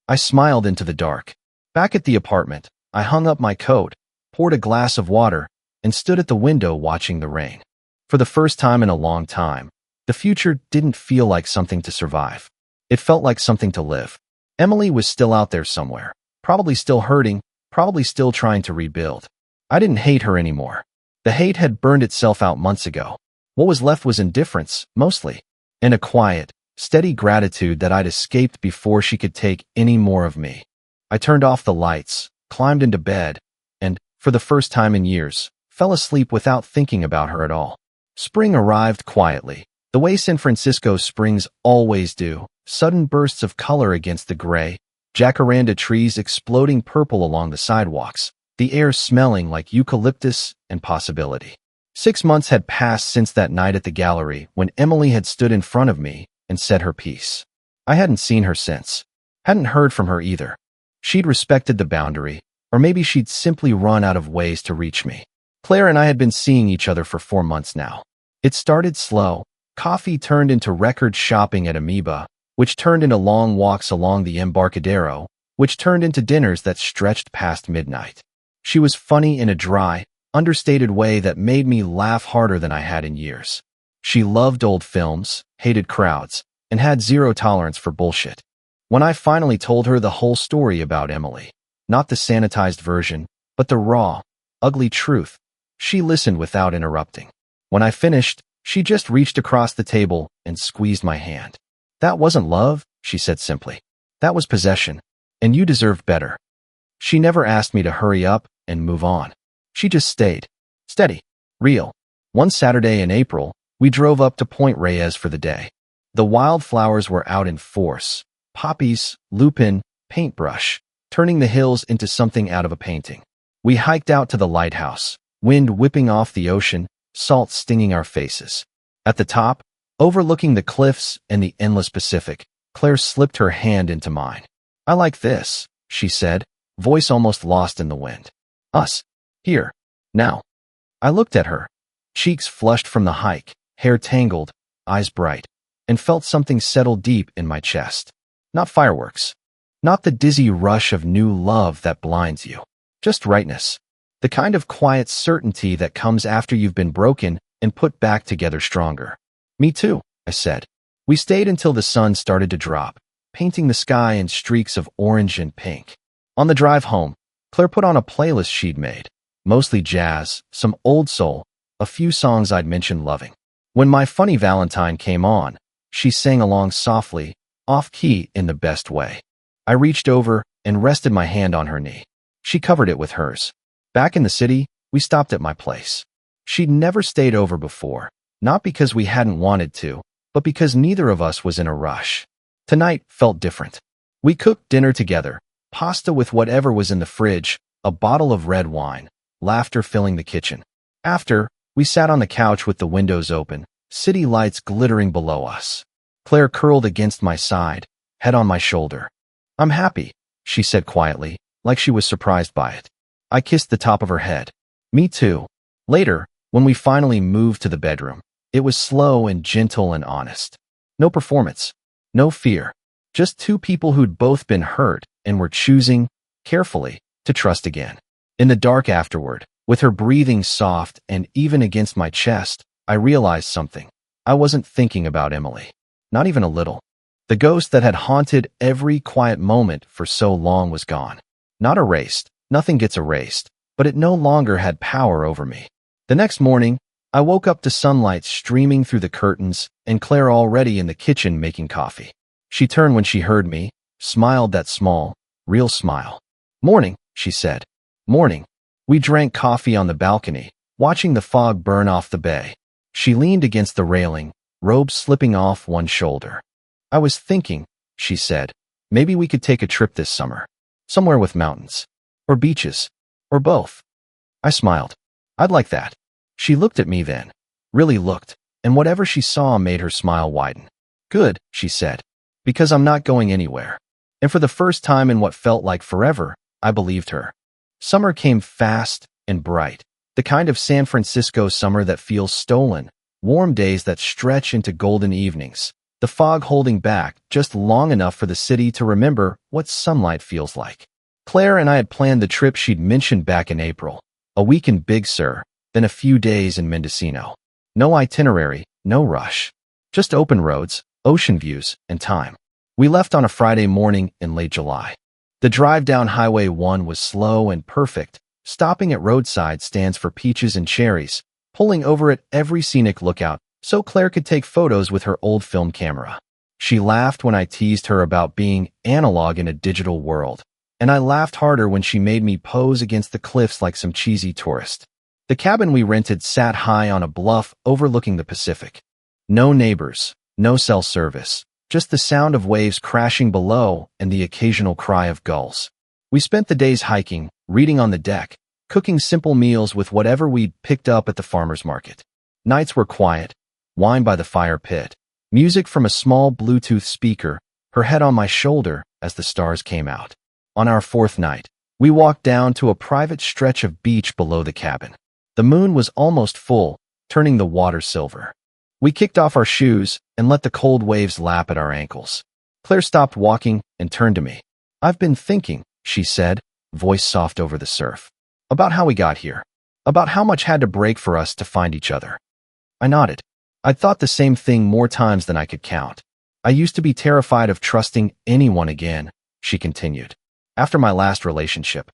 I smiled into the dark. Back at the apartment, I hung up my coat, poured a glass of water, and stood at the window watching the rain. For the first time in a long time, the future didn't feel like something to survive. It felt like something to live. Emily was still out there somewhere, probably still hurting, probably still trying to rebuild. I didn't hate her anymore. The hate had burned itself out months ago. What was left was indifference, mostly, and a quiet, steady gratitude that I'd escaped before she could take any more of me. I turned off the lights, climbed into bed, and, for the first time in years, fell asleep without thinking about her at all. Spring arrived quietly, the way San Francisco springs always do, sudden bursts of color against the gray, jacaranda trees exploding purple along the sidewalks, the air smelling like eucalyptus and possibility. 6 months had passed since that night at the gallery when Emily had stood in front of me and said her piece. I hadn't seen her since. Hadn't heard from her either. She'd respected the boundary, or maybe she'd simply run out of ways to reach me. Claire and I had been seeing each other for 4 months now. It started slow. Coffee turned into record shopping at Amoeba, which turned into long walks along the Embarcadero, which turned into dinners that stretched past midnight. She was funny in a dry, understated way that made me laugh harder than I had in years. She loved old films, hated crowds, and had zero tolerance for bullshit. When I finally told her the whole story about Emily, not the sanitized version, but the raw, ugly truth, she listened without interrupting. When I finished, she just reached across the table and squeezed my hand. That wasn't love, she said simply. That was possession, and you deserved better. She never asked me to hurry up and move on. She just stayed. Steady. Real. One Saturday in April, we drove up to Point Reyes for the day. The wildflowers were out in force. Poppies, lupin, paintbrush, turning the hills into something out of a painting. We hiked out to the lighthouse, wind whipping off the ocean, salt stinging our faces. At the top, overlooking the cliffs and the endless Pacific, Claire slipped her hand into mine. I like this, she said, voice almost lost in the wind. Us. Here. Now. I looked at her, cheeks flushed from the hike, hair tangled, eyes bright, and felt something settle deep in my chest. Not fireworks. Not the dizzy rush of new love that blinds you. Just rightness. The kind of quiet certainty that comes after you've been broken and put back together stronger. Me too, I said. We stayed until the sun started to drop, painting the sky in streaks of orange and pink. On the drive home, Claire put on a playlist she'd made, mostly jazz, some old soul, a few songs I'd mentioned loving. When My Funny Valentine came on, she sang along softly, off-key in the best way. I reached over and rested my hand on her knee. She covered it with hers. Back in the city, we stopped at my place. She'd never stayed over before, not because we hadn't wanted to, but because neither of us was in a rush. Tonight felt different. We cooked dinner together, pasta with whatever was in the fridge, a bottle of red wine, laughter filling the kitchen. After, we sat on the couch with the windows open, city lights glittering below us. Claire curled against my side, head on my shoulder. I'm happy, she said quietly, like she was surprised by it. I kissed the top of her head. Me too. Later, when we finally moved to the bedroom, it was slow and gentle and honest. No performance. No fear. Just two people who'd both been hurt and were choosing, carefully, to trust again. In the dark afterward, with her breathing soft and even against my chest, I realized something. I wasn't thinking about Emily. Not even a little. The ghost that had haunted every quiet moment for so long was gone. Not erased. Nothing gets erased, but it no longer had power over me. The next morning, I woke up to sunlight streaming through the curtains and Claire already in the kitchen making coffee. She turned when she heard me, smiled that small, real smile. Morning, she said. Morning. We drank coffee on the balcony, watching the fog burn off the bay. She leaned against the railing, robe slipping off one shoulder. I was thinking, she said, maybe we could take a trip this summer. Somewhere with mountains. Or beaches. Or both. I smiled. I'd like that. She looked at me then. Really looked, and whatever she saw made her smile widen. Good, she said. Because I'm not going anywhere. And for the first time in what felt like forever, I believed her. Summer came fast and bright. The kind of San Francisco summer that feels stolen. Warm days that stretch into golden evenings. The fog holding back just long enough for the city to remember what sunlight feels like. Claire and I had planned the trip she'd mentioned back in April. A week in Big Sur, then a few days in Mendocino. No itinerary, no rush. Just open roads, ocean views, and time. We left on a Friday morning in late July. The drive down Highway 1 was slow and perfect, stopping at roadside stands for peaches and cherries, pulling over at every scenic lookout so Claire could take photos with her old film camera. She laughed when I teased her about being analog in a digital world. And I laughed harder when she made me pose against the cliffs like some cheesy tourist. The cabin we rented sat high on a bluff overlooking the Pacific. No neighbors, no cell service, just the sound of waves crashing below and the occasional cry of gulls. We spent the days hiking, reading on the deck, cooking simple meals with whatever we'd picked up at the farmer's market. Nights were quiet, wine by the fire pit, music from a small Bluetooth speaker, her head on my shoulder as the stars came out. On our fourth night, we walked down to a private stretch of beach below the cabin. The moon was almost full, turning the water silver. We kicked off our shoes and let the cold waves lap at our ankles. Claire stopped walking and turned to me. "I've been thinking," she said, voice soft over the surf, "about how we got here, about how much had to break for us to find each other." I nodded. I'd thought the same thing more times than I could count. "I used to be terrified of trusting anyone again," she continued. "After my last relationship.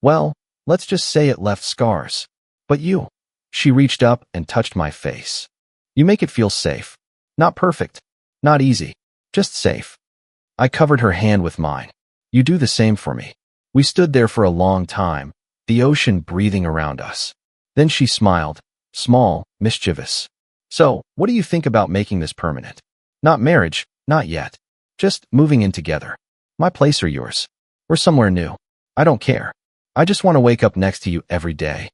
Well, let's just say it left scars. But you," she reached up and touched my face. "You make it feel safe. Not perfect, not easy, just safe." I covered her hand with mine. "You do the same for me." We stood there for a long time, the ocean breathing around us. Then she smiled, small, mischievous. "So, what do you think about making this permanent? Not marriage, not yet. Just moving in together. My place or yours. Or somewhere new. I don't care. I just want to wake up next to you every day."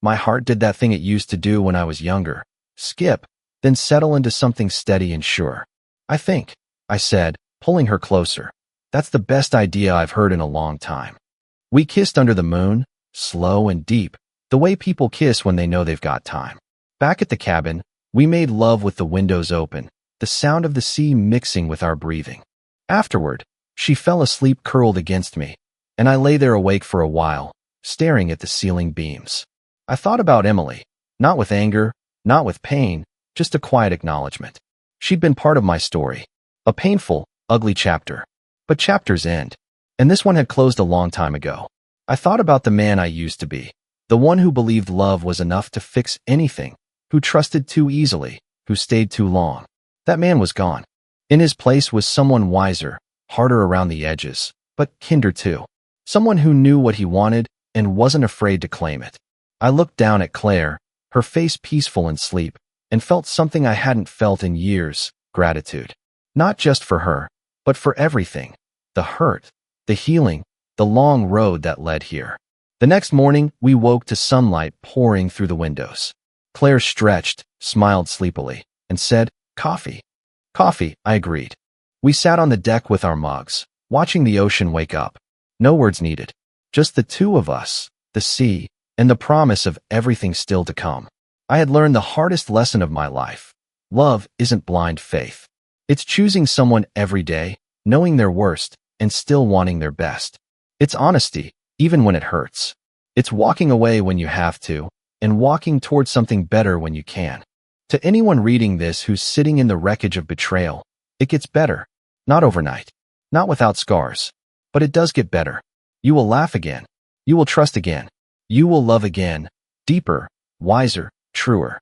My heart did that thing it used to do when I was younger. Skip, then settle into something steady and sure. "I think," I said, pulling her closer. "That's the best idea I've heard in a long time." We kissed under the moon, slow and deep, the way people kiss when they know they've got time. Back at the cabin, we made love with the windows open, the sound of the sea mixing with our breathing. Afterward, she fell asleep curled against me, and I lay there awake for a while, staring at the ceiling beams. I thought about Emily, not with anger, not with pain, just a quiet acknowledgement. She'd been part of my story, a painful, ugly chapter. But chapters end, and this one had closed a long time ago. I thought about the man I used to be, the one who believed love was enough to fix anything, who trusted too easily, who stayed too long. That man was gone. In his place was someone wiser, harder around the edges, but kinder too. Someone who knew what he wanted and wasn't afraid to claim it. I looked down at Claire, her face peaceful in sleep, and felt something I hadn't felt in years, gratitude. Not just for her, but for everything. The hurt, the healing, the long road that led here. The next morning, we woke to sunlight pouring through the windows. Claire stretched, smiled sleepily, and said, "Coffee." "Coffee," I agreed. We sat on the deck with our mugs, watching the ocean wake up. No words needed. Just the two of us, the sea, and the promise of everything still to come. I had learned the hardest lesson of my life. Love isn't blind faith. It's choosing someone every day, knowing their worst, and still wanting their best. It's honesty, even when it hurts. It's walking away when you have to, and walking towards something better when you can. To anyone reading this who's sitting in the wreckage of betrayal, it gets better. Not overnight. Not without scars. But it does get better. You will laugh again. You will trust again. You will love again. Deeper, wiser, truer.